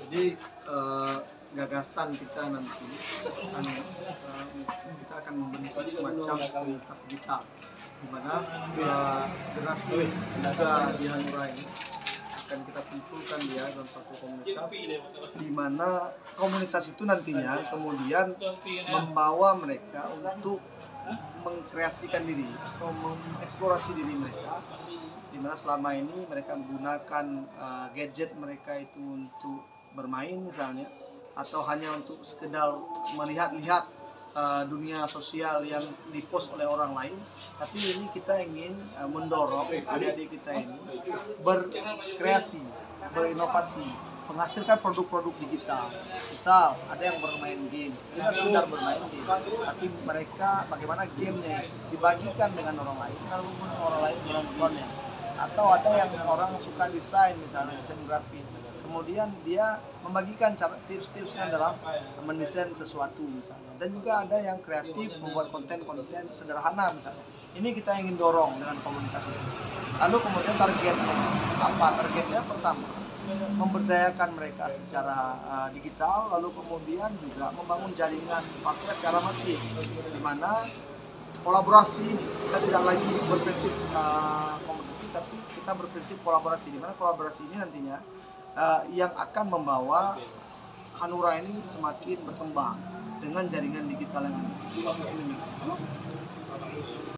Jadi gagasan kita nanti kita akan membentuk semacam komunitas digital, di mana generasi muda di Hanura ini akan kita kumpulkan dia dalam satu komunitas, di mana komunitas itu nantinya kemudian membawa mereka untuk mengkreasikan diri atau mengeksplorasi diri mereka, di mana selama ini mereka menggunakan gadget mereka itu untuk bermain misalnya, atau hanya untuk sekedar melihat-lihat dunia sosial yang dipost oleh orang lain. Tapi ini kita ingin mendorong adik-adik kita ini berkreasi, berinovasi, menghasilkan produk-produk digital. Misal ada yang bermain game, tidak sekedar bermain game, tapi mereka bagaimana gamenya dibagikan dengan orang lain, lalu orang lain menontonnya. Atau ada yang orang suka desain, misalnya desain grafis, kemudian dia membagikan cara tips-tipsnya dalam mendesain sesuatu misalnya. Dan juga ada yang kreatif membuat konten-konten sederhana misalnya. Ini kita ingin dorong dengan komunitas ini. Lalu kemudian targetnya apa? Targetnya pertama, memberdayakan mereka secara digital, lalu kemudian juga membangun jaringan pakai secara masif, di mana kolaborasi ini kita tidak lagi berprinsip kompetisi, tapi kita berprinsip kolaborasi, di mana kolaborasi ini nantinya yang akan membawa Hanura ini semakin berkembang dengan jaringan digital yang ada.